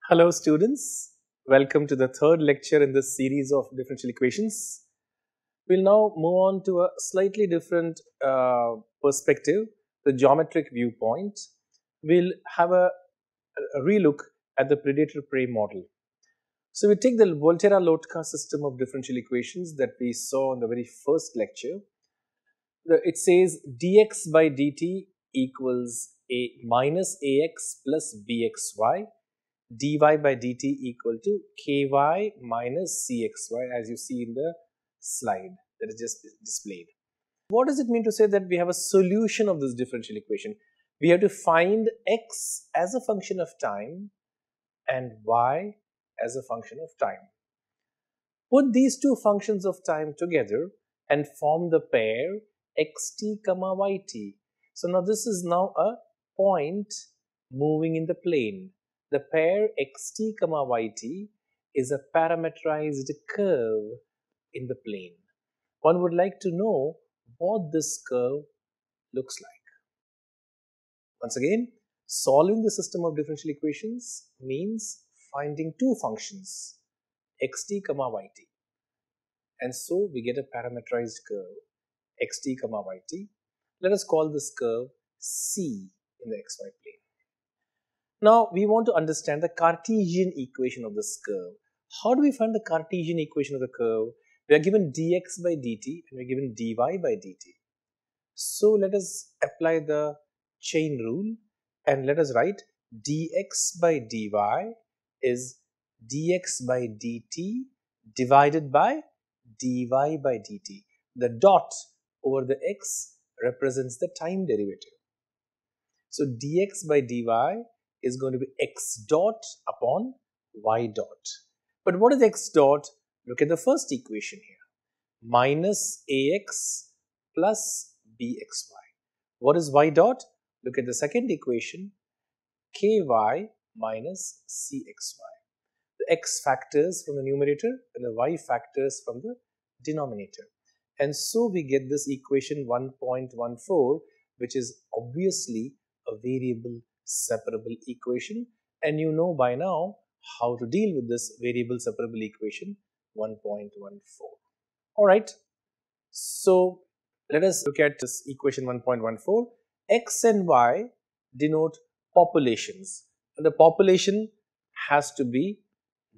Hello students, welcome to the third lecture in this series of differential equations. We'll now move on to a slightly different perspective, the geometric viewpoint. We'll have a relook at the predator-prey model. So we take the Volterra-Lotka system of differential equations that we saw in the very first lecture. It says dx by dt equals a minus ax plus bxy. Dy by dt equal to ky minus cxy, as you see in the slide that is just displayed. What does it mean to say that we have a solution of this differential equation? We have to find x as a function of time and y as a function of time. Put these two functions of time together and form the pair xt comma yt. So now this is now a point moving in the plane. The pair xt comma yt is a parametrized curve in the plane. One would like to know what this curve looks like. Once again, solving the system of differential equations means finding two functions xt comma yt. And so we get a parametrized curve xt comma yt. Let us call this curve C in the xy plane. Now, we want to understand the Cartesian equation of this curve. How do we find the Cartesian equation of the curve? We are given dx by dt and we are given dy by dt. So, let us apply the chain rule and let us write dx by dy is dx by dt divided by dy by dt. The dot over the x represents the time derivative. So, dx by dy is going to be x dot upon y dot. But what is x dot? Look at the first equation here. Minus ax plus bxy. What is y dot? Look at the second equation. Ky minus cxy. The x factors from the numerator and the y factors from the denominator. And so we get this equation 1.14, which is obviously a variable separable equation, and you know by now how to deal with this variable separable equation 1.14. Alright, so let us look at this equation 1.14. X and y denote populations, and the population has to be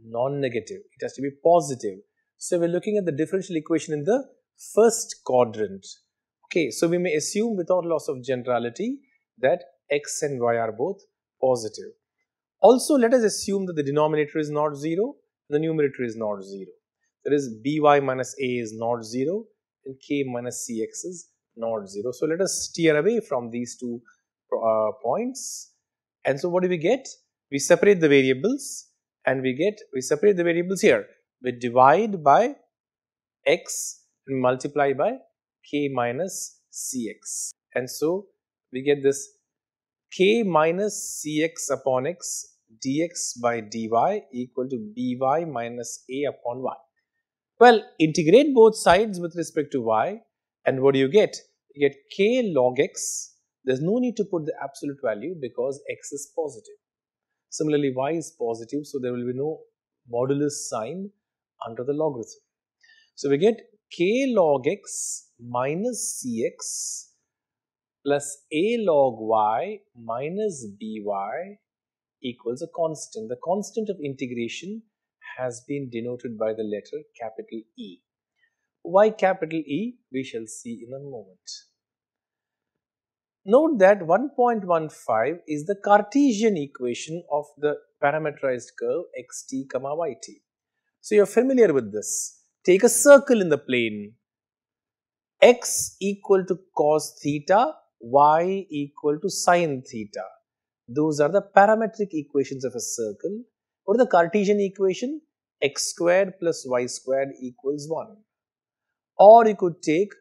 non-negative, it has to be positive. So we're looking at the differential equation in the first quadrant. Okay, so we may assume without loss of generality that x and y are both positive. Also, let us assume that the denominator is not 0, the numerator is not 0. That is, by minus a is not 0 and k minus cx is not 0. So, let us steer away from these two points. And so, what do we get? We separate the variables and we separate the variables here. We divide by x and multiply by k minus cx. And so, we get this k minus cx upon x dx by dy equal to by minus a upon y. Well, integrate both sides with respect to y, and what do you get? You get k log x. There's no need to put the absolute value because x is positive. Similarly, y is positive, so there will be no modulus sign under the logarithm. So we get k log x minus cx plus a log y minus by equals a constant. The constant of integration has been denoted by the letter capital E. Why capital E? We shall see in a moment. Note that 1.15 is the Cartesian equation of the parametrized curve xt comma yt. So you're familiar with this. Take a circle in the plane. X equal to cos theta, y equal to sin theta. Those are the parametric equations of a circle. What is the Cartesian equation? X squared plus y squared equals 1. Or you could take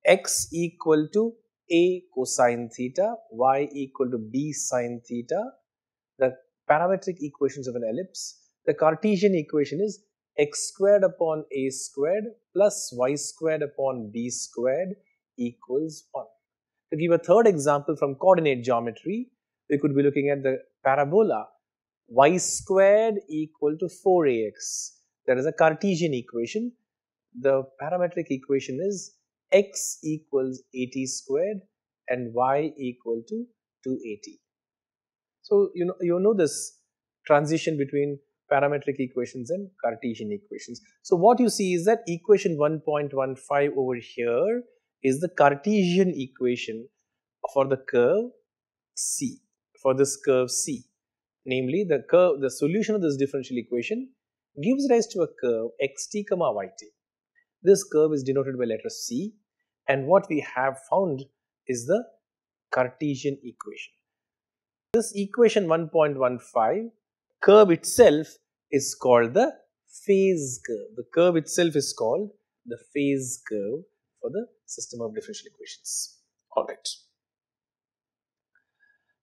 x equal to a cosine theta, y equal to b sin theta. The parametric equations of an ellipse. The Cartesian equation is x squared upon a squared plus y squared upon b squared equals 1. To give a third example from coordinate geometry, we could be looking at the parabola y squared equal to 4ax. That is a Cartesian equation. The parametric equation is x equals at squared and y equal to 2at. So you know this transition between parametric equations and Cartesian equations. So what you see is that equation 1.15 over here is the Cartesian equation for the curve C, for this curve C. Namely, the solution of this differential equation gives rise to a curve xt comma yt. This curve is denoted by letter C, and what we have found is the Cartesian equation. This equation 1.15 curve itself is called the phase curve. The curve itself is called the phase curve for the system of differential equations. Alright.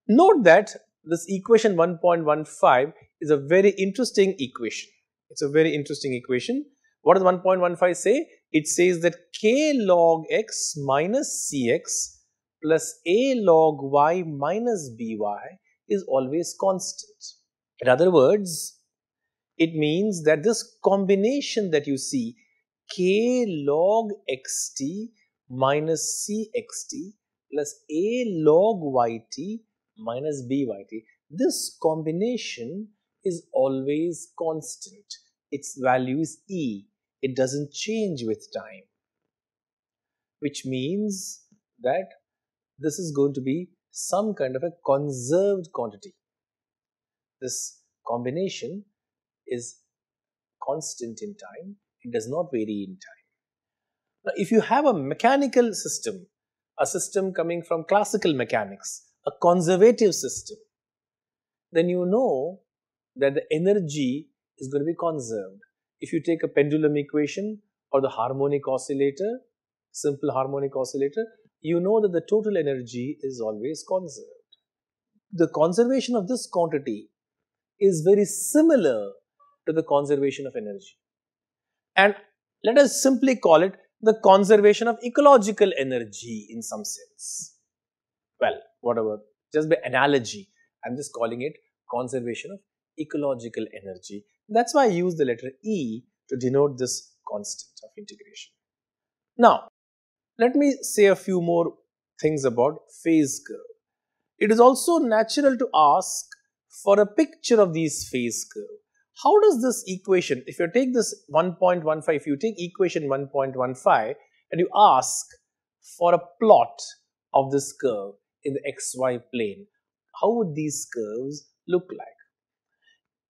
Note that this equation 1.15 is a very interesting equation. It's a very interesting equation. What does 1.15 say? It says that k log x minus cx plus a log y minus by is always constant. In other words, it means that this combination that you see, k log xt minus cxt plus a log yt minus byt, this combination is always constant. Its value is e. It doesn't change with time, which means that this is going to be some kind of a conserved quantity. This combination is constant in time. It does not vary in time. Now, if you have a mechanical system, a system coming from classical mechanics, a conservative system, then you know that the energy is going to be conserved. If you take a pendulum equation or the harmonic oscillator, simple harmonic oscillator, you know that the total energy is always conserved. The conservation of this quantity is very similar to the conservation of energy. And let us simply call it the conservation of ecological energy in some sense. Well, whatever, just by analogy, I'm just calling it conservation of ecological energy. That's why I use the letter E to denote this constant of integration. Now, let me say a few more things about phase curve. It is also natural to ask for a picture of these phase curve. How does this equation, if you take this 1.15, if you take equation 1.15 and you ask for a plot of this curve in the xy plane, how would these curves look like?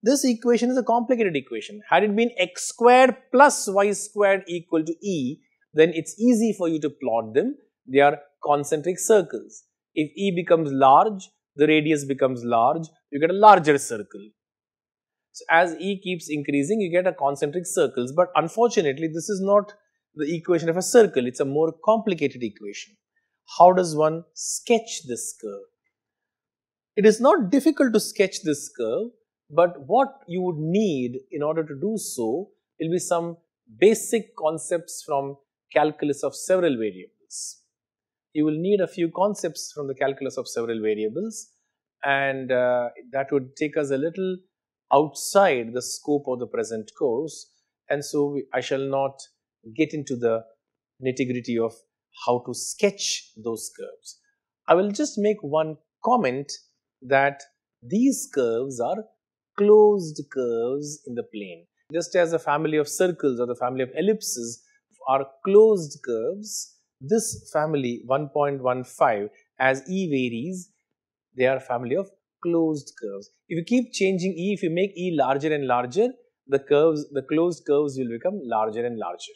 This equation is a complicated equation. Had it been x squared plus y squared equal to e, then it's easy for you to plot them. They are concentric circles. If e becomes large, the radius becomes large, you get a larger circle. So as e keeps increasing, you get a concentric circles. But unfortunately, this is not the equation of a circle. It's a more complicated equation. How does one sketch this curve? It is not difficult to sketch this curve, but what you would need in order to do so will be some basic concepts from calculus of several variables. You will need a few concepts from the calculus of several variables, and that would take us a little outside the scope of the present course, and so I shall not get into the nitty-gritty of how to sketch those curves. I will just make one comment that these curves are closed curves in the plane. Just as a family of circles or the family of ellipses are closed curves, this family 1.15, as e varies, they are a family of closed curves. If you keep changing e, if you make e larger and larger, the closed curves will become larger and larger.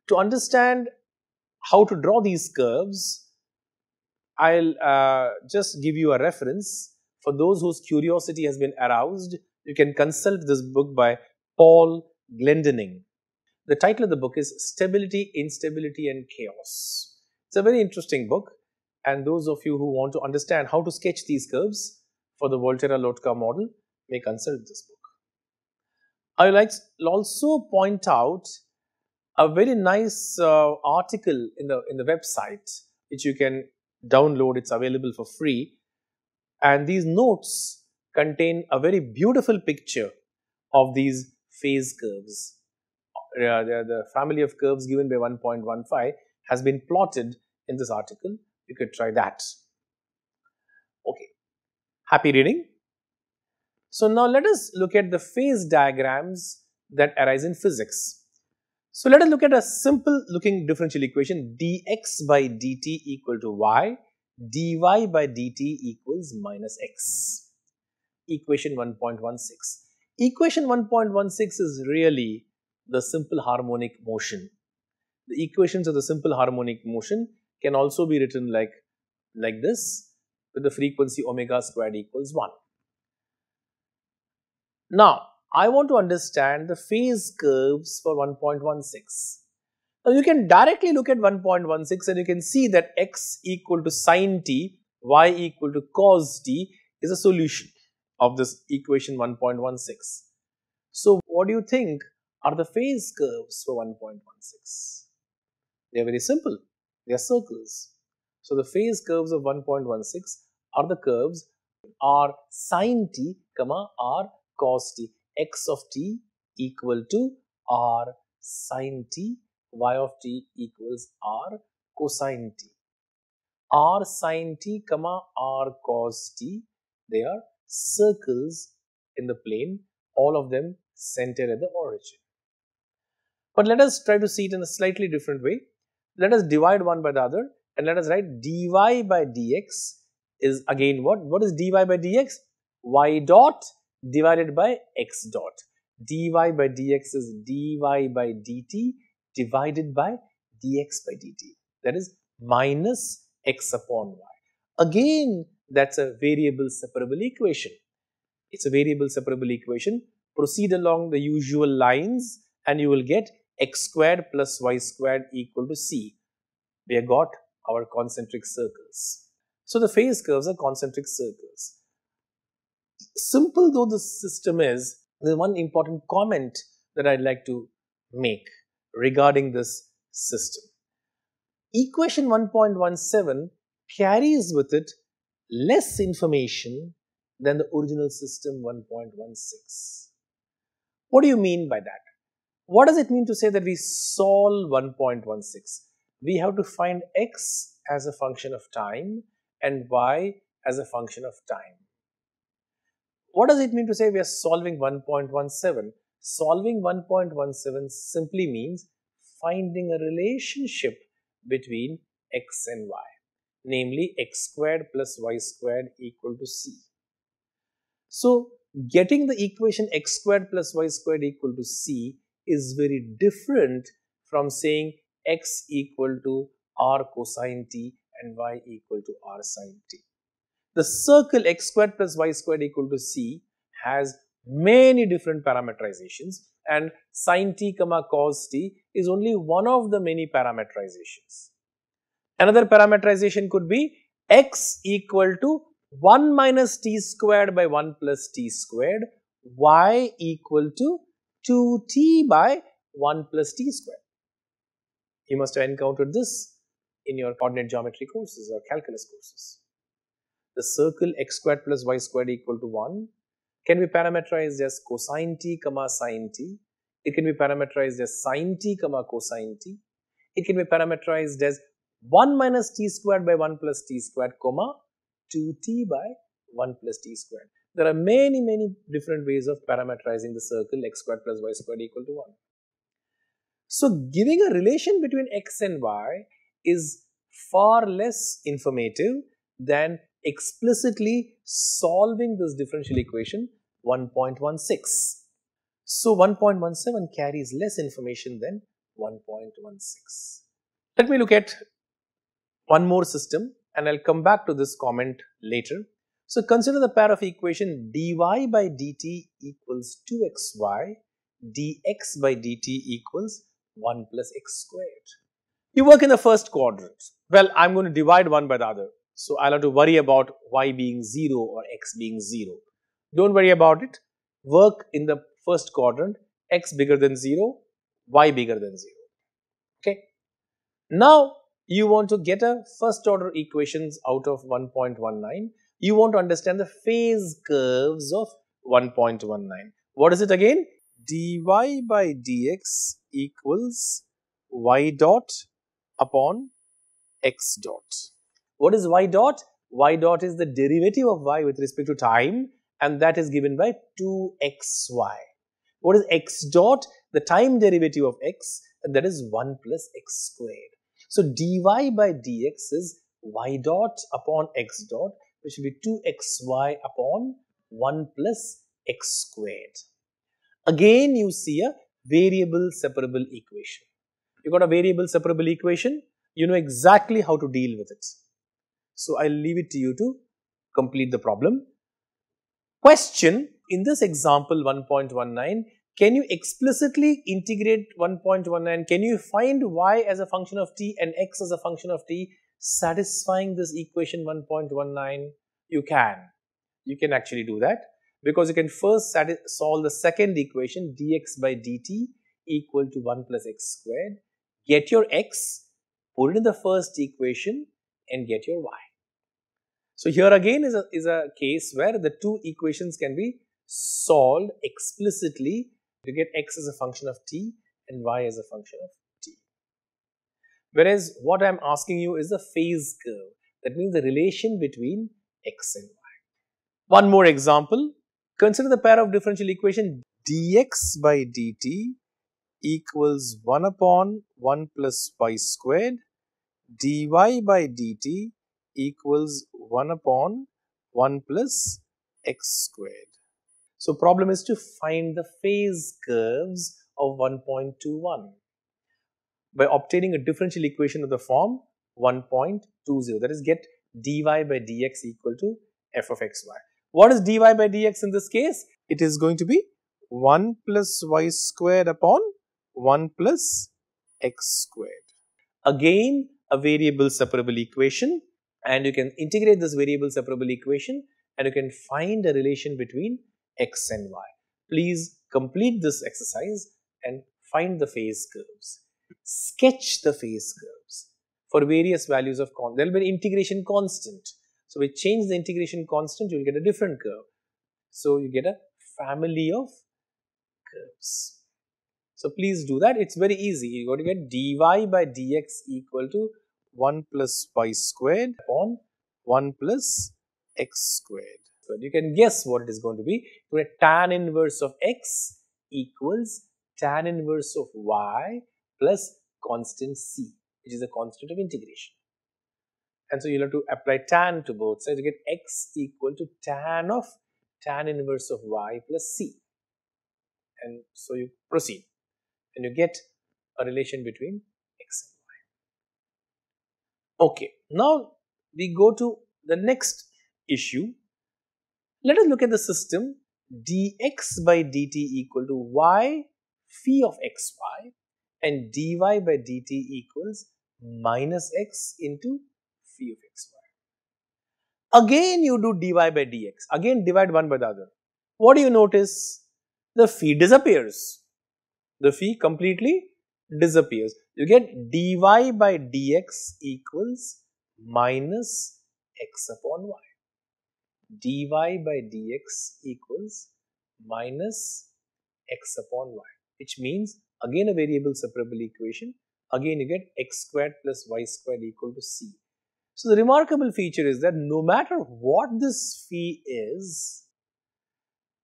To understand how to draw these curves, I'll just give you a reference. For those whose curiosity has been aroused, you can consult this book by Paul Glendening. The title of the book is Stability, Instability and Chaos. It's a very interesting book, and those of you who want to understand how to sketch these curves for the Volterra-Lotka model may consult this book. I will also point out a very nice article in the website which you can download. It's available for free. And these notes contain a very beautiful picture of these phase curves. The family of curves given by 1.15 has been plotted in this article. You could try that. Okay, happy reading. So now let us look at the phase diagrams that arise in physics. So let us look at a simple looking differential equation, dx by dt equal to y, dy by dt equals minus x. Equation 1.16. Equation 1.16 is really the simple harmonic motion. The equations of the simple harmonic motion can also be written like this, with the frequency omega squared equals 1. Now, I want to understand the phase curves for 1.16. Now, you can directly look at 1.16 and you can see that x equal to sine t, y equal to cos t is a solution of this equation 1.16. So, what do you think are the phase curves for 1.16? They are very simple. They are circles. So, the phase curves of 1.16 are the curves r sine t, r cos t. X of t equal to r sine t, y of t equals r cosine t. R sine t, r cos t, they are circles in the plane, all of them centered at the origin. But let us try to see it in a slightly different way. Let us divide one by the other and let us write dy by dx is again what? What is dy by dx? Y dot divided by x dot. Dy by dx is dy by dt divided by dx by dt. That is minus x upon y. Again, that's a variable separable equation. It's a variable separable equation. Proceed along the usual lines and you will get x squared plus y squared equal to c. We have got our concentric circles. So, the phase curves are concentric circles. Simple though the system is, there is one important comment that I'd like to make regarding this system. Equation 1.17 carries with it less information than the original system 1.16. What do you mean by that? What does it mean to say that we solve 1.16? We have to find x as a function of time and y as a function of time. What does it mean to say we are solving 1.17? Solving 1.17 simply means finding a relationship between x and y, namely x squared plus y squared equal to c. So, getting the equation x squared plus y squared equal to c is very different from saying x equal to r cosine t and y equal to r sine t. The circle x squared plus y squared equal to c has many different parameterizations and sine t, cos t is only one of the many parameterizations. Another parameterization could be x equal to 1 minus t squared by 1 plus t squared, y equal to 2t by 1 plus t squared. You must have encountered this in your coordinate geometry courses or calculus courses. The circle x squared plus y squared equal to 1 can be parameterized as cosine t, sine t. It can be parameterized as sine t, cosine t. It can be parameterized as 1 minus t squared by 1 plus t squared, 2t by 1 plus t squared. There are many different ways of parameterizing the circle x squared plus y squared equal to 1. So, giving a relation between x and y is far less informative than explicitly solving this differential equation 1.16. So, 1.17 carries less information than 1.16. Let me look at one more system and I'll come back to this comment later. So, consider the pair of equation dy by dt equals 2xy, dx by dt equals 1 plus x squared. You work in the first quadrant. Well, I'm going to divide one by the other. So, I'll have to worry about y being 0 or x being 0. Don't worry about it. Work in the first quadrant, x bigger than 0, y bigger than 0. Okay. Now, you want to get a first order equations out of 1.19. You want to understand the phase curves of 1.19. What is it again? Dy by dx equals y dot upon x dot. What is y dot? Y dot is the derivative of y with respect to time, and that is given by 2xy. What is x dot? The time derivative of x, and that is 1 plus x squared. So dy by dx is y dot upon x dot, which will be 2xy upon 1 plus x squared. Again, you see a variable separable equation. You got a variable separable equation, you know exactly how to deal with it. So I'll leave it to you to complete the problem. Question, in this example 1.19, can you explicitly integrate 1.19? Can you find y as a function of t and x as a function of t satisfying this equation 1.19? You can. You can actually do that because you can first solve the second equation dx by dt equal to 1 plus x squared. Get your x, put it in the first equation and get your y. So here again is a case where the two equations can be solved explicitly to get x as a function of t and y as a function of t. Whereas what I am asking you is the phase curve. That means the relation between x and y. One more example. Consider the pair of differential equation dx by dt equals 1 upon 1 plus y squared, dy by dt equals 1 upon 1 plus x squared. So problem is to find the phase curves of 1.21 by obtaining a differential equation of the form 1.20. That is, get dy by dx equal to f of xy. What is dy by dx in this case? It is going to be 1 plus y squared upon 1 plus x squared. Again, a variable separable equation, and you can integrate this variable separable equation and you can find a relation between x and y. Please complete this exercise and find the phase curves. Sketch the phase curves for various values of there will be an integration constant. So we change the integration constant, you will get a different curve. So you get a family of curves. So please do that. It's very easy. You got to get dy by dx equal to 1 plus y squared upon 1 plus x squared. So you can guess what it is going to be. You get tan inverse of x equals tan inverse of y plus constant c, which is a constant of integration. And so you'll have to apply tan to both sides. You get x equal to tan of tan inverse of y plus c. And so you proceed. And you get a relation between x and y. Okay, now we go to the next issue. Let us look at the system dx by dt equal to y phi of xy and dy by dt equals minus x into phi of xy. Again you do dy by dx, again divide one by the other. What do you notice? The phi disappears. The phi completely disappears. You get dy by dx equals minus x upon y. Dy by dx equals minus x upon y, which means again a variable separable equation. Again you get x squared plus y squared equal to c. So the remarkable feature is that no matter what this phi is,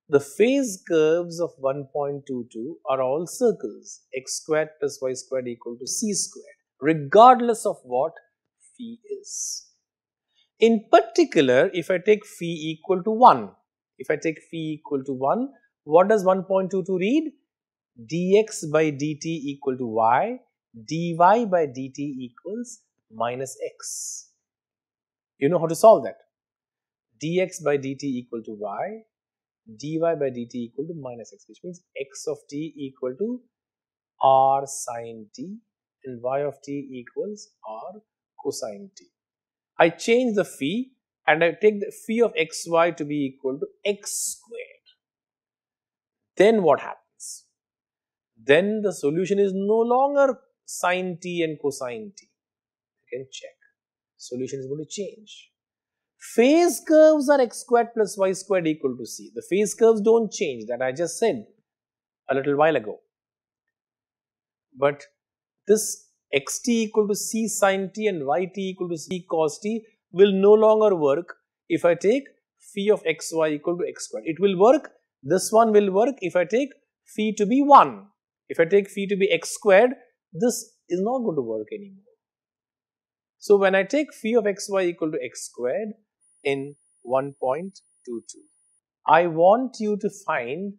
the phase curves of 1.22 are all circles, x squared plus y squared equal to c squared, regardless of what phi is. In particular, if I take phi equal to 1, what does 1.22 read? Dx by dt equal to y, dy by dt equals minus x. You know how to solve that. Dx by dt equal to y, dy by dt equal to minus x, which means x of t equal to r sine t and y of t equals r cosine t. I change the phi and I take the phi of xy to be equal to x squared. Then what happens? Then the solution is no longer sine t and cosine t. You can check. Solution is going to change. phase curves are x squared plus y squared equal to c. The phase curves don't change, that I just said a little while ago. But this xt equal to c sin t and yt equal to c cos t will no longer work if I take phi of xy equal to x squared. It will work, this one will work if I take phi to be 1. If I take phi to be x squared, this is not going to work anymore. So when I take phi of xy equal to x squared in 1.22, I want you to find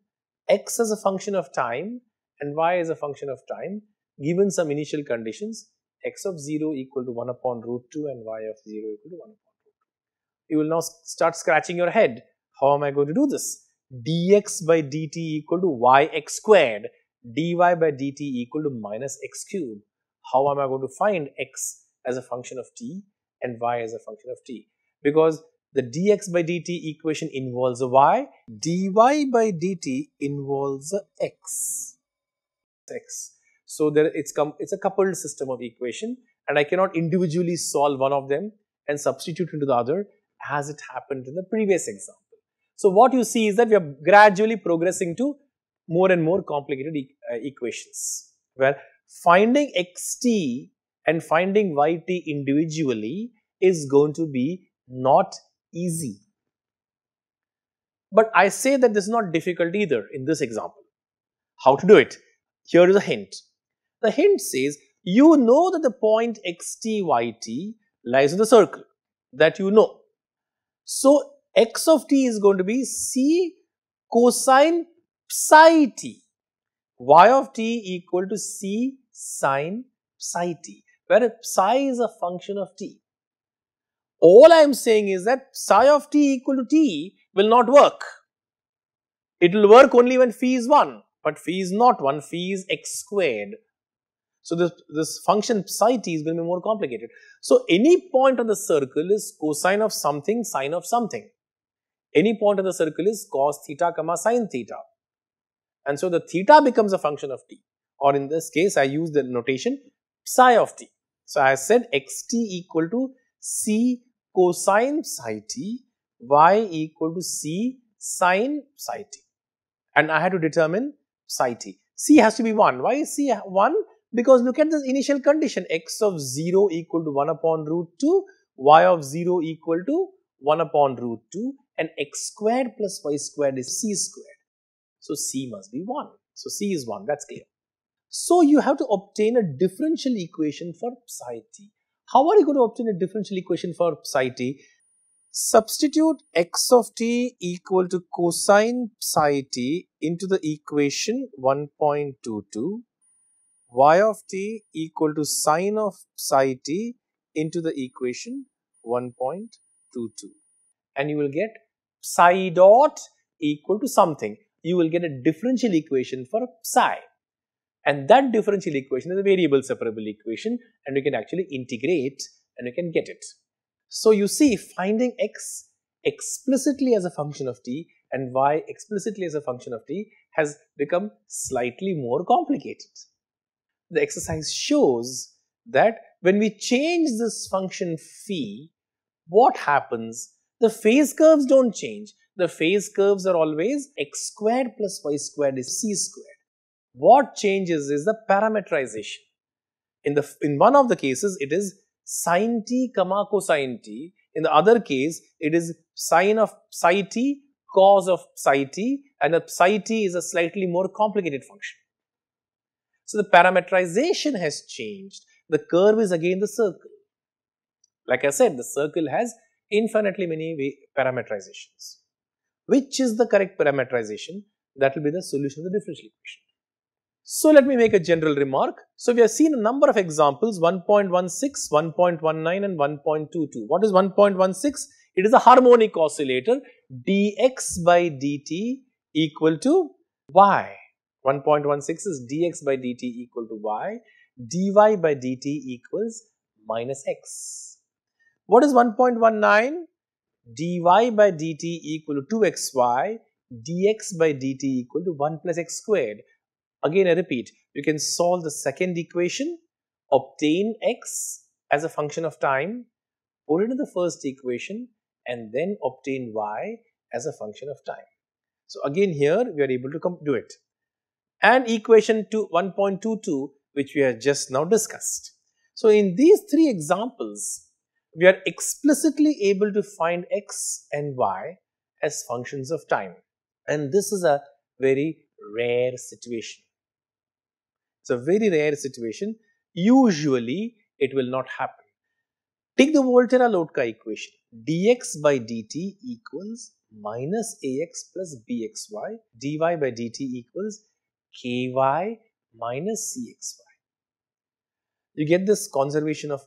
x as a function of time and y as a function of time given some initial conditions, x of 0 equal to 1 upon root 2 and y of 0 equal to 1 upon root 2. You will now start scratching your head. How am I going to do this? Dx by dt equal to yx squared, dy by dt equal to minus x cubed. How am I going to find x as a function of t and y as a function of t? Because the dx by dt equation involves a y, dy by dt involves a x. So it's a coupled system of equation, and I cannot individually solve one of them and substitute into the other as it happened in the previous example. So what you see is that we are gradually progressing to more and more complicated equations, where finding xt and finding yt individually is going to be not easy. But I say that this is not difficult either in this example. How to do it? Here is a hint. The hint says, you know that the point xt, yt lies in the circle. That you know. So, x of t is going to be c cosine psi t. Y of t equal to c sine psi t, where psi is a function of t. All I am saying is that psi of t equal to t will not work. It will work only when phi is 1, but phi is not 1, phi is x squared. So, this function psi t is going to be more complicated. So, any point on the circle is cosine of something, sine of something. Any point on the circle is cos theta comma sine theta. And so, the theta becomes a function of t, or in this case, I use the notation psi of t. So, I said xt equal to c cosine psi t, y equal to c sine psi t. And I had to determine psi t. C has to be 1. Why is c 1? Because look at this initial condition, x of 0 equal to 1 upon root 2, y of 0 equal to 1 upon root 2, and x squared plus y squared is c squared. So, c must be 1. So, c is 1, that's clear. So, you have to obtain a differential equation for psi t. How are you going to obtain a differential equation for psi t? Substitute x of t equal to cosine psi t into the equation 1.22. Y of t equal to sine of psi t into the equation 1.22, and you will get psi dot equal to something. You will get a differential equation for psi, and that differential equation is a variable separable equation, and you can actually integrate and you can get it. So, you see, finding x explicitly as a function of t and y explicitly as a function of t has become slightly more complicated. The exercise shows that when we change this function phi, what happens? The phase curves don't change. The phase curves are always x squared plus y squared is c squared. What changes is the parametrization. In one of the cases, it is sin t comma cosine t. In the other case, it is sine of psi t, cos of psi t, and the psi t is a slightly more complicated function. So, the parametrization has changed. The curve is again the circle. Like I said, the circle has infinitely many parametrizations. Which is the correct parametrization? That will be the solution of the differential equation. So, let me make a general remark. So, we have seen a number of examples 1.16, 1.19 and 1.22. What is 1.16? It is a harmonic oscillator dx by dt equal to y. 1.16 is dx by dt equal to y, dy by dt equals minus x. What is 1.19? dy by dt equal to 2xy, dx by dt equal to 1 plus x squared. Again, I repeat, you can solve the second equation, obtain x as a function of time, put it in the first equation and then obtain y as a function of time. So again here we are able to do it. And equation 1.22, which we have just now discussed. So in these three examples, we are explicitly able to find x and y as functions of time. And this is a very rare situation. It's a very rare situation. Usually it will not happen. Take the Volterra-Lotka equation. Dx by dt equals minus ax plus bxy. Dy by dt equals ky minus cxy. You get this conservation of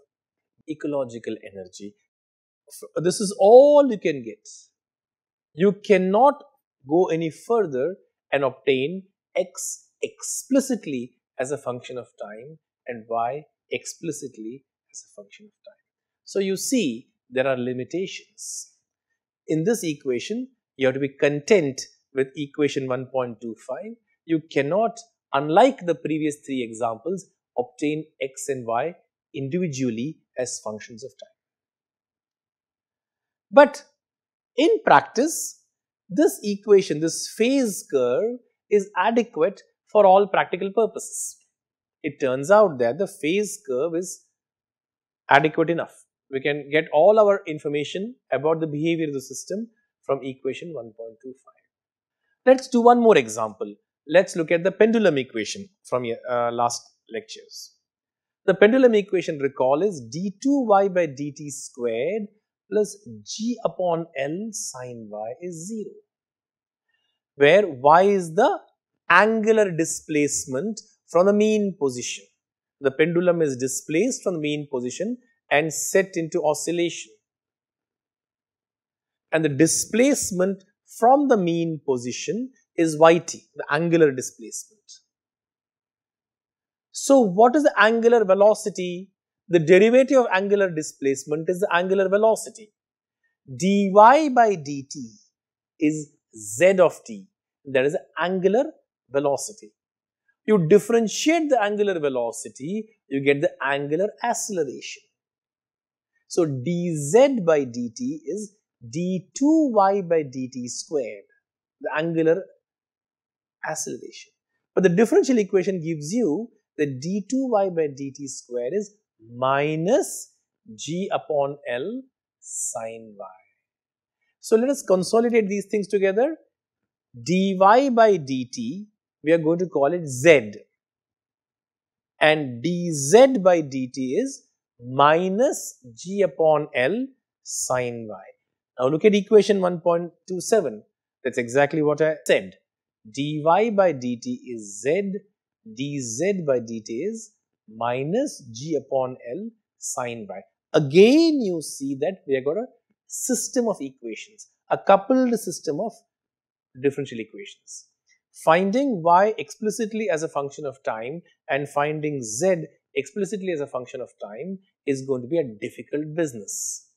ecological energy. This is all you can get. You cannot go any further and obtain x explicitly as a function of time and y explicitly as a function of time. So you see there are limitations. In this equation, you have to be content with equation 1.25. You cannot, unlike the previous three examples, obtain x and y individually as functions of time. But in practice, this equation, this phase curve is adequate for all practical purposes. It turns out that the phase curve is adequate enough. We can get all our information about the behavior of the system from equation 1.25. Let's do one more example. Let's look at the pendulum equation from last lectures. The pendulum equation, recall, is d2y by dt squared plus g upon L sine y is 0, where y is the angular displacement from the mean position. The pendulum is displaced from the mean position and set into oscillation. And the displacement from the mean position is yt, the angular displacement. So what is the angular velocity? The derivative of angular displacement is the angular velocity. Dy by dt is z of t. That is the angular velocity. You differentiate the angular velocity, you get the angular acceleration. So dz by dt is d2y by dt squared, the angular acceleration. But the differential equation gives you that d2y by dt squared is minus g upon L sine y. So let us consolidate these things together. Dy by dt, we are going to call it z, and dz by dt is minus g upon L sine y. Now look at equation 1.27. That's exactly what I said. Dy by dt is z, dz by dt is minus g upon L sine y. Again you see that we have got a system of equations, a coupled system of differential equations. Finding y explicitly as a function of time and finding z explicitly as a function of time is going to be a difficult business.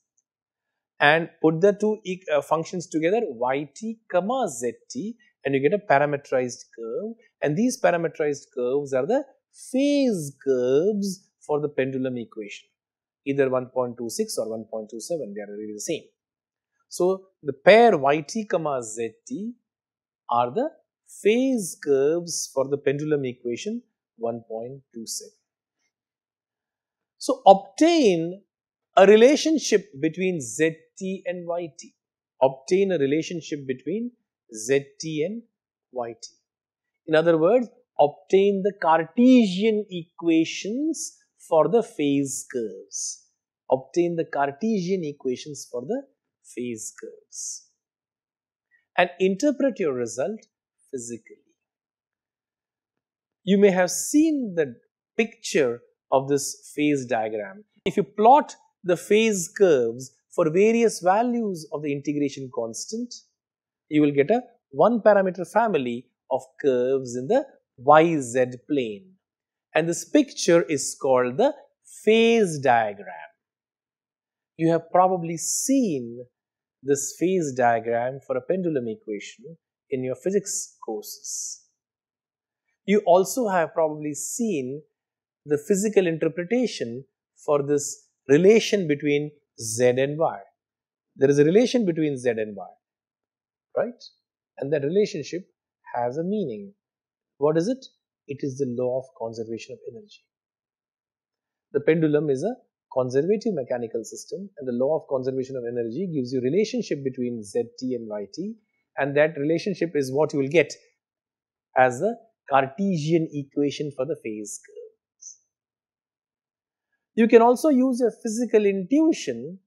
And put the two functions together, yt comma zt, and you get a parametrized curve. And these parametrized curves are the phase curves for the pendulum equation, either 1.26 or 1.27, they are really the same. So the pair yt comma zt are the phase curves for the pendulum equation 1.27. So obtain a relationship between zt and yt. Obtain a relationship between zt and yt. In other words, obtain the Cartesian equations for the phase curves. Obtain the Cartesian equations for the phase curves. And interpret your result physically. You may have seen the picture of this phase diagram. If you plot the phase curves for various values of the integration constant, you will get a one parameter family of curves in the YZ plane. And this picture is called the phase diagram. You have probably seen this phase diagram for a pendulum equation in your physics courses. You also have probably seen the physical interpretation for this relation between z and y. there is a relation between Z and Y, right? And that relationship has a meaning. What is it? It is the law of conservation of energy. The pendulum is a conservative mechanical system, and the law of conservation of energy gives you relationship between Zt and Yt, and that relationship is what you will get as the Cartesian equation for the phase curves. You can also use your physical intuition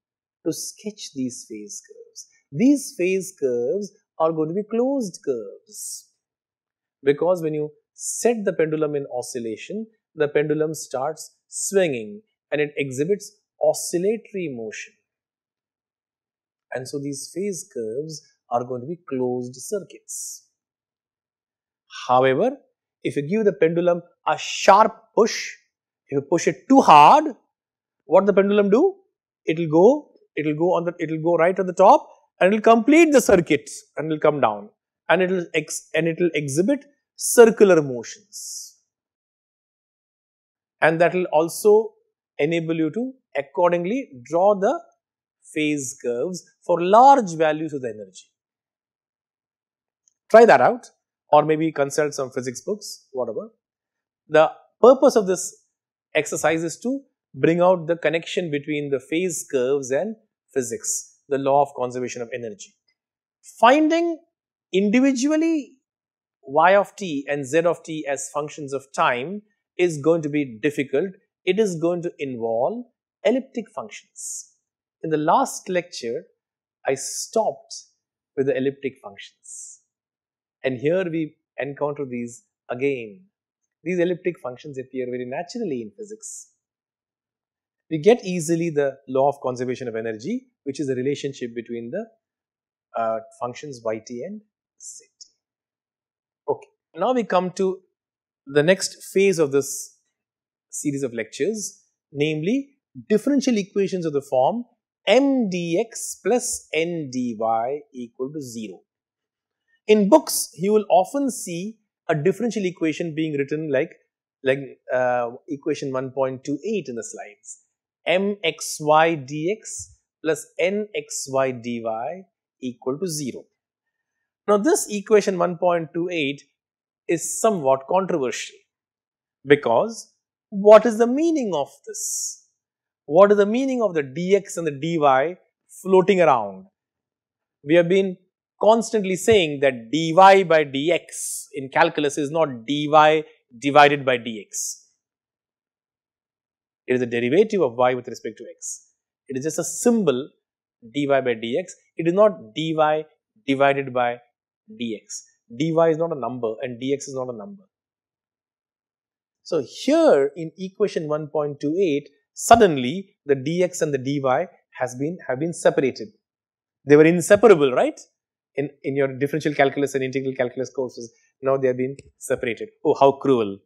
to sketch these phase curves. These phase curves are going to be closed curves, because when you set the pendulum in oscillation, the pendulum starts swinging and it exhibits oscillatory motion. And so these phase curves are going to be closed circuits. However, if you give the pendulum a sharp push, if you push it too hard, what the pendulum do? It'll go right on the top, and it'll complete the circuit, and it'll come down, and it'll exhibit circular motions, and that will also enable you to accordingly draw the phase curves for large values of the energy. Try that out, or maybe consult some physics books, whatever. The purpose of this exercise is to bring out the connection between the phase curves and physics, the law of conservation of energy. Finding individually y of t and z of t as functions of time is going to be difficult. It is going to involve elliptic functions. In the last lecture, I stopped with the elliptic functions, and here we encounter these again. These elliptic functions appear very naturally in physics. We get easily the law of conservation of energy, which is the relationship between the functions yt and zt. Okay, now we come to the next phase of this series of lectures, namely differential equations of the form m dx plus n dy equal to 0. In books, you will often see a differential equation being written like equation 1.28 in the slides. Mxy dx plus nxy dy equal to 0. Now, this equation 1.28 is somewhat controversial, because what is the meaning of this? What is the meaning of the dx and the dy floating around? We have been constantly saying that dy by dx in calculus is not dy divided by dx. It is a derivative of y with respect to x. It is just a symbol dy by dx. It is not dy divided by dx. dy is not a number and dx is not a number. So here in equation 1.28, suddenly the dx and the dy have been separated. They were inseparable, right? In your differential calculus and integral calculus courses, now they have been separated. Oh, how cruel.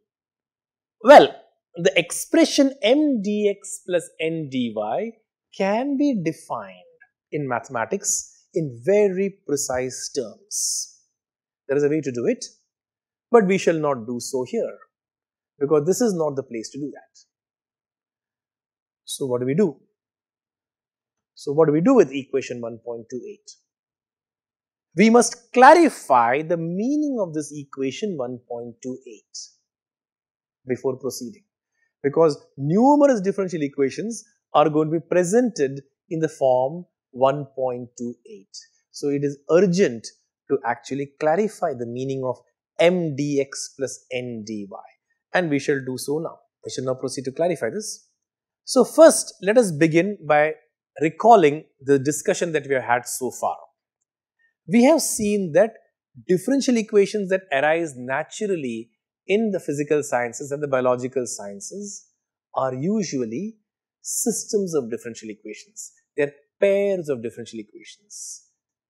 Well, the expression m dx plus n dy can be defined in mathematics in very precise terms. There is a way to do it, but we shall not do so here, because this is not the place to do that. So what do we do? So what do we do with equation 1.28? We must clarify the meaning of this equation 1.28 before proceeding, because numerous differential equations are going to be presented in the form 1.28. So it is urgent to actually clarify the meaning of m dx plus n dy, and we shall do so now. We shall now proceed to clarify this. So first, let us begin by recalling the discussion that we have had so far. We have seen that differential equations that arise naturally in the physical sciences and the biological sciences are usually systems of differential equations. They are pairs of differential equations.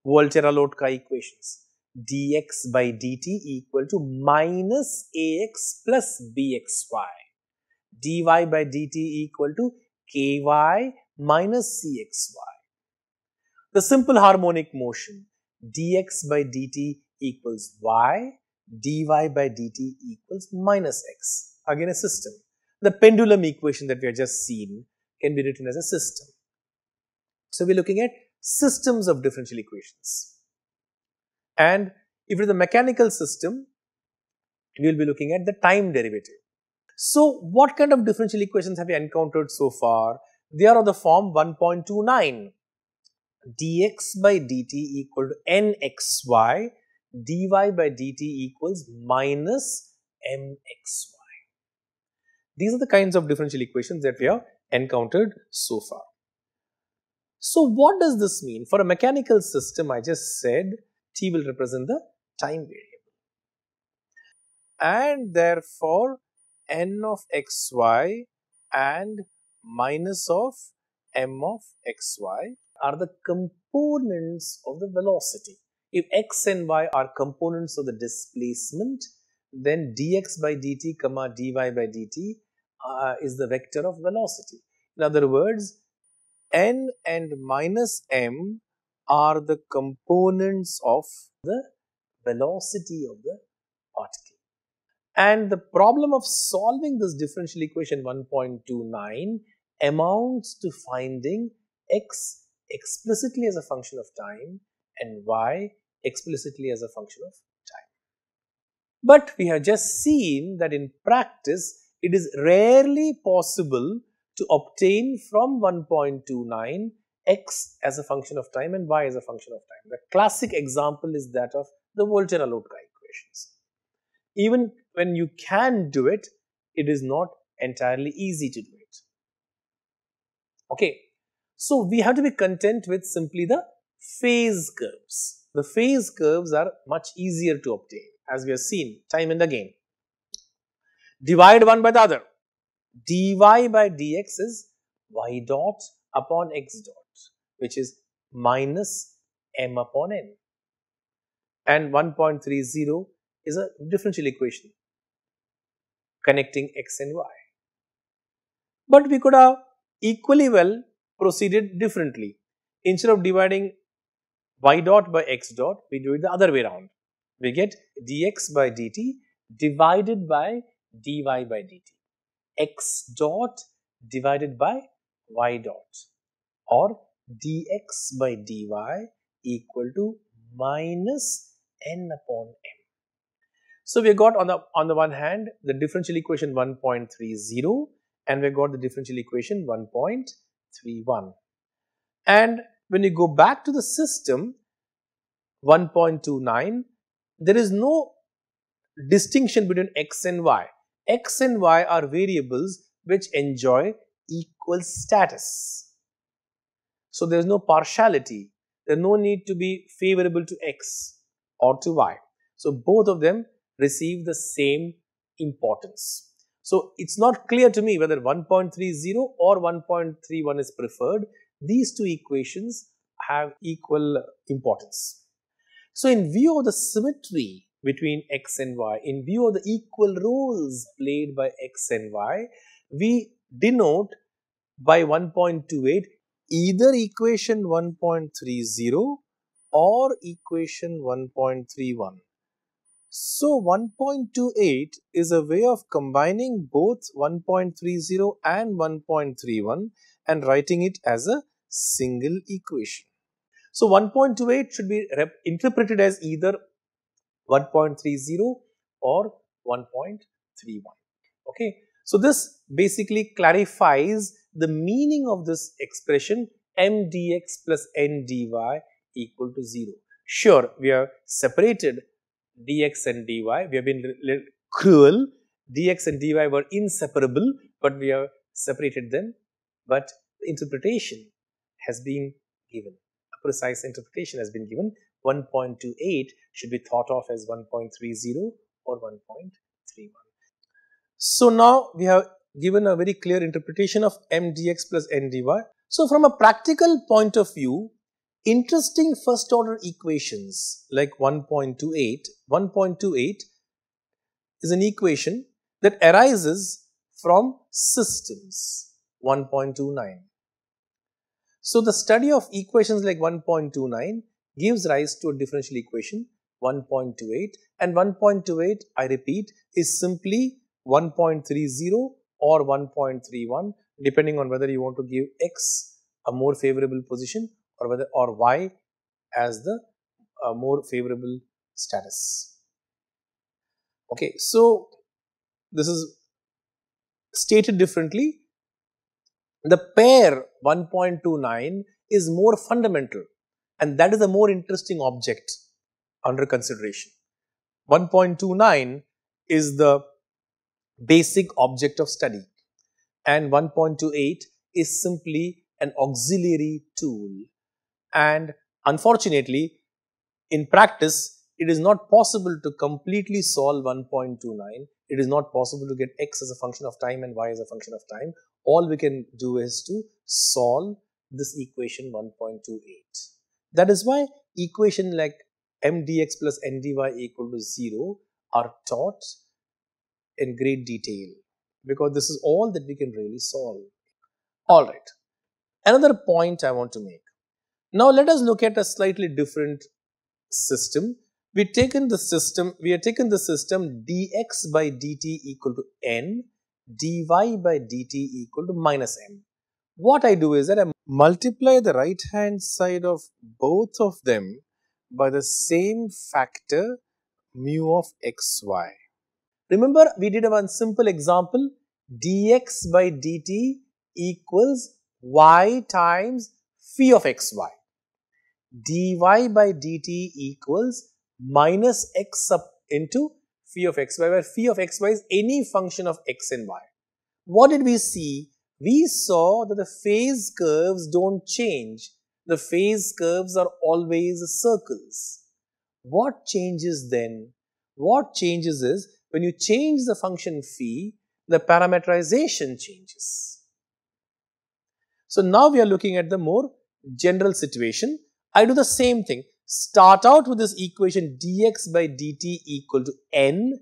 Volterra-Lotka equations. Dx by dt equal to minus ax plus bxy. Dy by dt equal to ky minus cxy. The simple harmonic motion dx by dt equals y, dy by dt equals minus x. Again a system. The pendulum equation that we have just seen can be written as a system. So we are looking at systems of differential equations. And if it is a mechanical system, we will be looking at the time derivative. So, what kind of differential equations have we encountered so far? They are of the form 1.29. dx by dt equal to nxy, dy by dt equals minus mxy. These are the kinds of differential equations that we have encountered so far. So, what does this mean? For a mechanical system, I just said t will represent the time variable. And therefore, n of xy and minus of m of xy are the components of the velocity. If x and y are components of the displacement, then dx by dt comma dy by dt is the vector of velocity. In other words, n and minus m are the components of the velocity of the particle. And the problem of solving this differential equation 1.29 amounts to finding x explicitly as a function of time and y explicitly as a function of time. But we have just seen that in practice, it is rarely possible to obtain from 1.29 x as a function of time and y as a function of time. The classic example is that of the Volta-Lotka equations. Even when you can do it, it is not entirely easy to do it. Okay, so we have to be content with simply the phase curves. The phase curves are much easier to obtain, as we have seen time and again. Divide one by the other. dy by dx is y dot upon x dot, which is minus m upon n. And 1.30 is a differential equation connecting x and y. But we could have equally well proceeded differently. Instead of dividing y dot by x dot, we do it the other way around. We get dx by dt divided by dy by dt. X dot divided by y dot, or dx by dy equal to minus n upon m. So, we got on the one hand the differential equation 1.30 and we got the differential equation 1.31. And when you go back to the system 1.29, there is no distinction between x and y. X and y are variables which enjoy equal status. So, there is no partiality. There is no need to be favorable to x or to y. So, both of them receive the same importance. So, it is not clear to me whether 1.30 or 1.31 is preferred. These two equations have equal importance. So, in view of the symmetry between x and y, in view of the equal roles played by x and y, we denote by 1.28 either equation 1.30 or equation 1.31. So, 1.28 is a way of combining both 1.30 and 1.31 and writing it as a single equation. So, 1.28 should be interpreted as either 1.30 or 1.31. Okay. So, this basically clarifies the meaning of this expression m dx plus n dy equal to 0. Sure, we have separated dx and dy, we have been cruel, dx and dy were inseparable, but we have separated them, but the interpretation has been given, a precise interpretation has been given. 1.28 should be thought of as 1.30 or 1.31. So, now we have given a very clear interpretation of m dx plus n dy. So, from a practical point of view, interesting first order equations like 1.28 is an equation that arises from systems 1.29. So, the study of equations like 1.29 gives rise to a differential equation 1.28, and 1.28, I repeat, is simply 1.30 or 1.31 depending on whether you want to give x a more favorable position or y as the more favorable status. Okay, so this is stated differently. The pair 1.29 is more fundamental, and that is a more interesting object under consideration. 1.29 is the basic object of study, and 1.28 is simply an auxiliary tool. And unfortunately, in practice, it is not possible to completely solve 1.29. It is not possible to get x as a function of time and y as a function of time. All we can do is to solve this equation 1.28. That is why equation like m dx plus n dy equal to 0 are taught in great detail, because this is all that we can really solve. All right. Another point I want to make. Now let us look at a slightly different system. We have taken the system dx by dt equal to n, dy by dt equal to minus m. What I do is that I multiply the right hand side of both of them by the same factor mu of xy. Remember, we did one simple example, dx by dt equals y times phi of xy. Dy by dt equals minus x up into phi of xy, where phi of xy is any function of x and y. What did we see? We saw that the phase curves don't change. The phase curves are always circles. What changes then? What changes is, when you change the function phi, the parameterization changes. So now we are looking at the more general situation. I do the same thing. Start out with this equation dx by dt equal to n,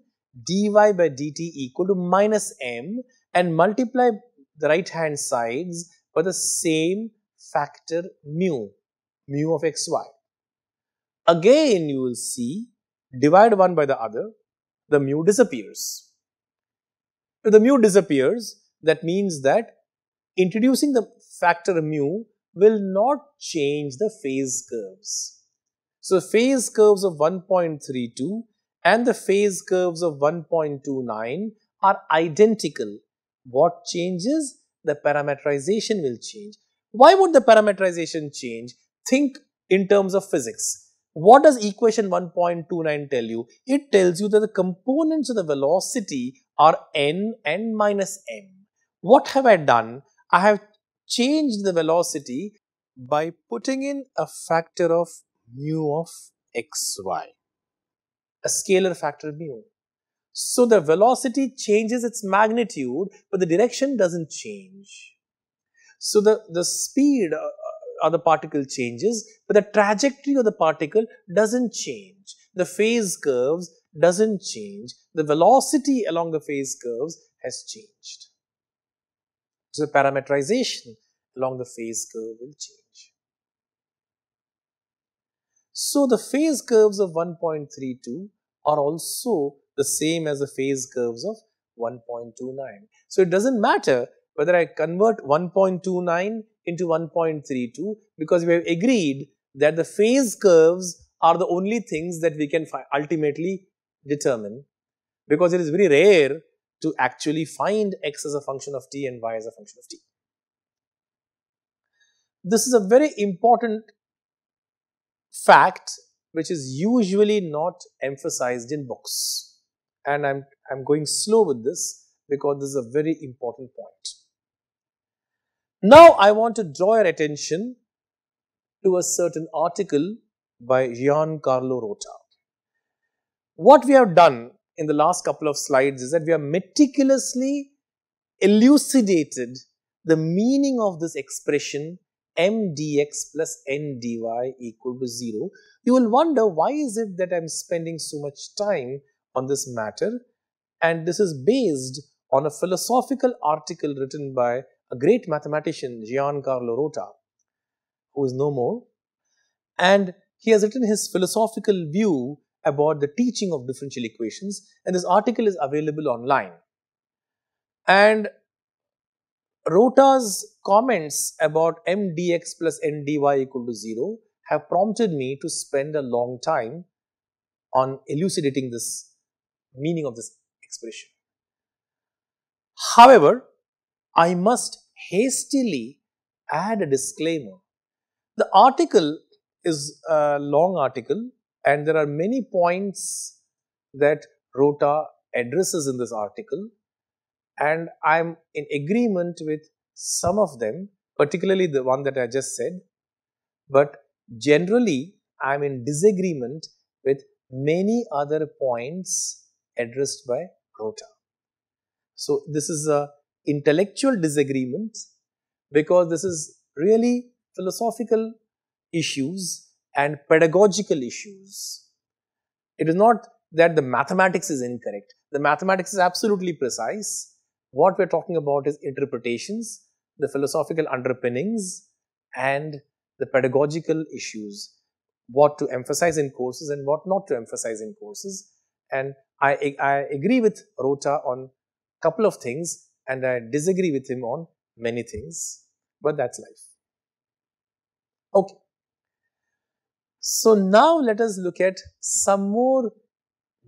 dy by dt equal to minus m, and multiply the right hand sides by the same factor mu of xy. Again you will see, divide one by the other, the mu disappears. If the mu disappears, that means that introducing the factor mu will not change the phase curves. So, the phase curves of 1.32 and the phase curves of 1.29 are identical. What changes? The parameterization will change. Why would the parameterization change? Think in terms of physics. What does equation 1.29 tell you? It tells you that the components of the velocity are n and minus m. What have I done? I have changed the velocity by putting in a factor of mu of xy, a scalar factor mu. So the velocity changes its magnitude, but the direction doesn't change. So the speed of the particle changes, but the trajectory of the particle doesn't change. The phase curves doesn't change. The velocity along the phase curves has changed. So the parameterization along the phase curve will change. So the phase curves of 1.32 are also the same as the phase curves of 1.29. So it doesn't matter whether I convert 1.29 into 1.32, because we have agreed that the phase curves are the only things that we can ultimately determine, because it is very rare to actually find x as a function of t and y as a function of t. This is a very important fact which is usually not emphasized in books, and I'm going slow with this because this is a very important point. Now I want to draw your attention to a certain article by Giancarlo Rota. What we have done in the last couple of slides is that we have meticulously elucidated the meaning of this expression m dx plus n dy equal to 0. You will wonder, why is it that I am spending so much time on this matter? And this is based on a philosophical article written by a great mathematician, Giancarlo Rota, who is no more. And he has written his philosophical view about the teaching of differential equations, and this article is available online. And Rota's comments about m dx plus n dy equal to 0 have prompted me to spend a long time on elucidating this meaning of this expression. However, I must hastily add a disclaimer. The article is a long article and there are many points that Rota addresses in this article, and I'm in agreement with some of them, particularly the one that I just said, but generally I'm in disagreement with many other points addressed by Rota. So this is a intellectual disagreement because this is really philosophical issues and pedagogical issues. It is not that the mathematics is incorrect. The mathematics is absolutely precise. What we are talking about is interpretations, the philosophical underpinnings, and the pedagogical issues. What to emphasize in courses and what not to emphasize in courses. And I agree with Rota on a couple of things and I disagree with him on many things. But that's life. Okay. So now let us look at some more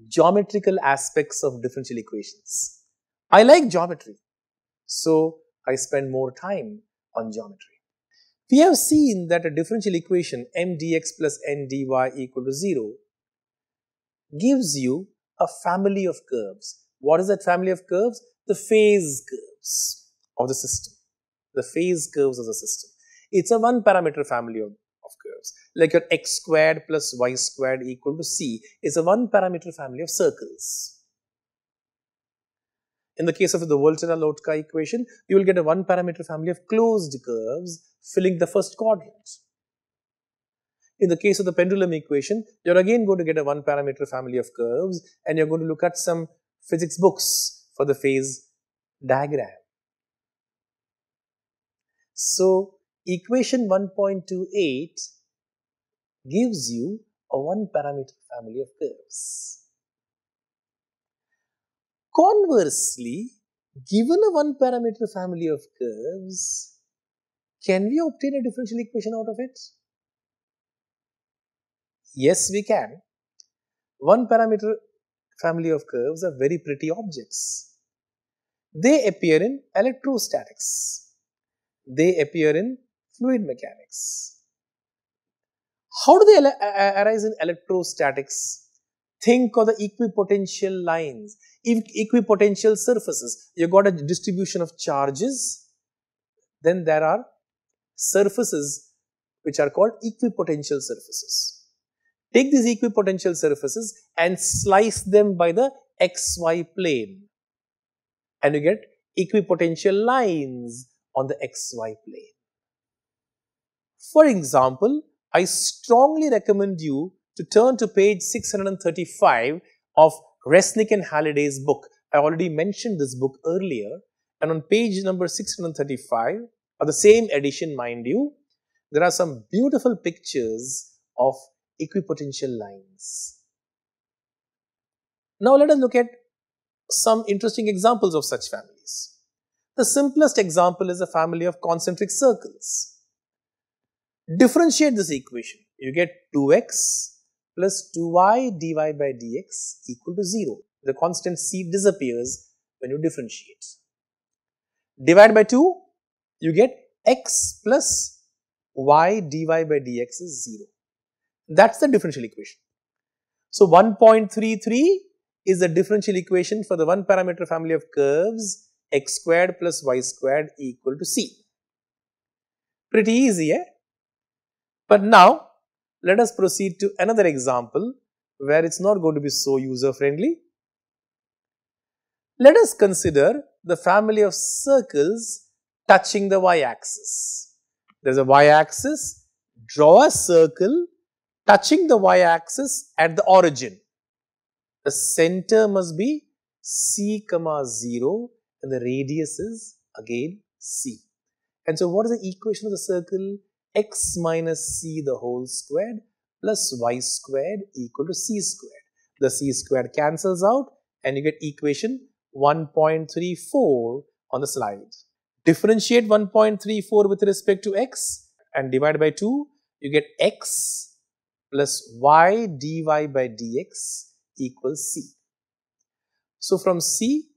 geometrical aspects of differential equations. I like geometry, so I spend more time on geometry. We have seen that a differential equation m dx plus n dy equal to 0 gives you a family of curves. What is that family of curves? The phase curves of the system. The phase curves of the system. It's a one parameter family of curves. Like your x squared plus y squared equal to c is a one parameter family of circles. In the case of the Volterra-Lotka equation, you will get a one parameter family of closed curves filling the first quadrant. In the case of the pendulum equation, you're again going to get a one parameter family of curves and you're going to look at some physics books for the phase diagram. So, equation 1.28 gives you a one parameter family of curves. Conversely, given a one parameter family of curves, can we obtain a differential equation out of it? Yes, we can. One parameter family of curves are very pretty objects. They appear in electrostatics. They appear in fluid mechanics. How do they arise in electrostatics? Think of the equipotential lines, equipotential surfaces. You got a distribution of charges, then there are surfaces which are called equipotential surfaces. Take these equipotential surfaces and slice them by the xy plane and you get equipotential lines on the xy plane. For example, I strongly recommend you to turn to page 635 of Resnick and Halliday's book. I already mentioned this book earlier, and on page number 635 of the same edition, mind you, there are some beautiful pictures of equipotential lines. Now let us look at some interesting examples of such families. The simplest example is a family of concentric circles. Differentiate this equation. You get 2x plus 2y dy by dx equal to 0. The constant c disappears when you differentiate. Divide by 2, you get x plus y dy by dx is 0. That's the differential equation. So 1.33 is the differential equation for the one parameter family of curves x squared plus y squared equal to c. Pretty easy, eh? But now, let us proceed to another example where it's not going to be so user-friendly. Let us consider the family of circles touching the y-axis. There's a y-axis, draw a circle touching the y-axis at the origin. The center must be c, 0 and the radius is again c. And so, what is the equation of the circle? X minus c the whole squared plus y squared equal to c squared. The c squared cancels out and you get equation 1.34 on the slide. Differentiate 1.34 with respect to x and divide by 2, you get x plus y dy by dx equals c. So from c,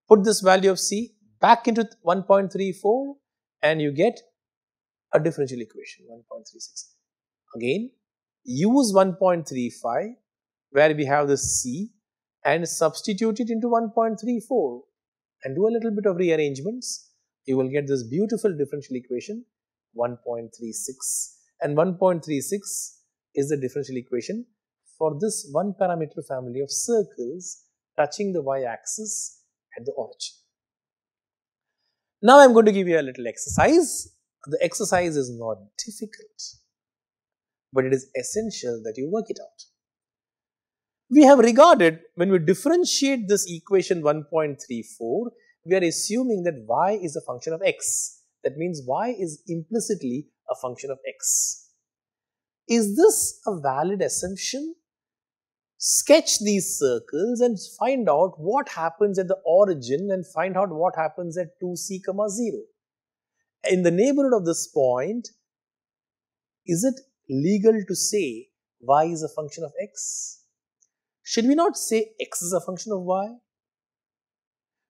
put this value of c back into 1.34 and you get a differential equation 1.36. Again, use 1.35 where we have this c and substitute it into 1.34 and do a little bit of rearrangements. You will get this beautiful differential equation 1.36, and 1.36 is the differential equation for this one parameter family of circles touching the y-axis at the origin. Now I am going to give you a little exercise. The exercise is not difficult, but it is essential that you work it out. We have regarded, when we differentiate this equation 1.34, we are assuming that y is a function of x. That means y is implicitly a function of x. Is this a valid assumption? Sketch these circles and find out what happens at the origin and find out what happens at 2c, 0. In the neighborhood of this point, is it legal to say y is a function of x? Should we not say x is a function of y?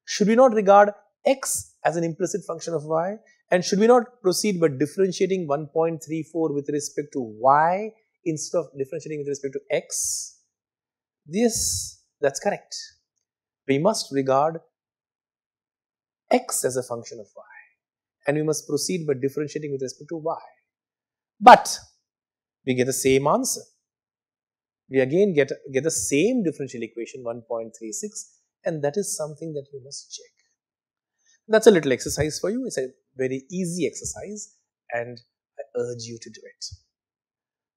Should we not regard x as an implicit function of y? And should we not proceed by differentiating 1.34 with respect to y instead of differentiating with respect to x? Yes, that's correct. We must regard x as a function of y and we must proceed by differentiating with respect to y. But we get the same answer. We again get the same differential equation 1.36, and that is something that you must check. That's a little exercise for you. It's a very easy exercise and I urge you to do it.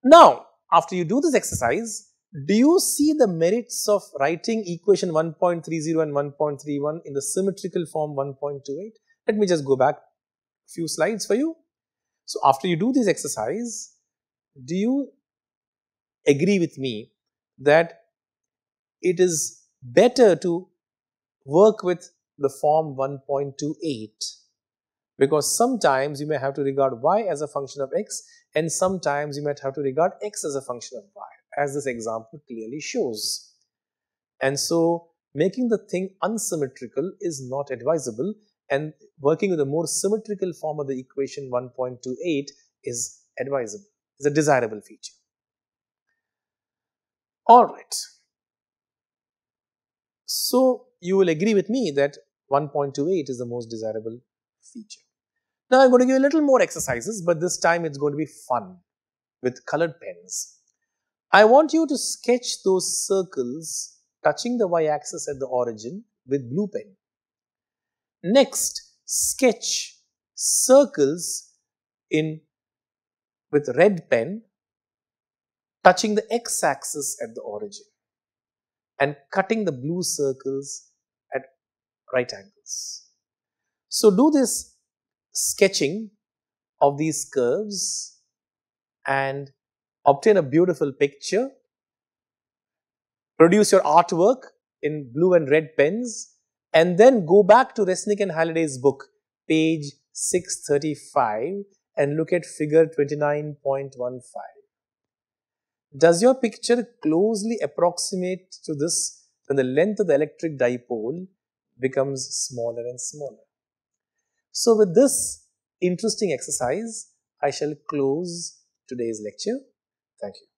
Now, after you do this exercise, do you see the merits of writing equation 1.30 and 1.31 in the symmetrical form 1.28? Let me just go back a few slides for you. So, after you do this exercise, do you agree with me that it is better to work with the form 1.28, because sometimes you may have to regard y as a function of x and sometimes you might have to regard x as a function of y, as this example clearly shows. And so making the thing unsymmetrical is not advisable, and working with a more symmetrical form of the equation 1.28 is advisable, is a desirable feature. Alright, so you will agree with me that 1.28 is the most desirable feature. Now I am going to give you a little more exercises, but this time it's going to be fun with colored pens. I want you to sketch those circles touching the y-axis at the origin with blue pen. Next, sketch circles with red pen touching the x-axis at the origin and cutting the blue circles at right angles. So do this sketching of these curves and obtain a beautiful picture. Produce your artwork in blue and red pens and then go back to Resnick and Halliday's book, page 635, and look at figure 29.15. Does your picture closely approximate to this when the length of the electric dipole becomes smaller and smaller? So with this interesting exercise, I shall close today's lecture. Thank you.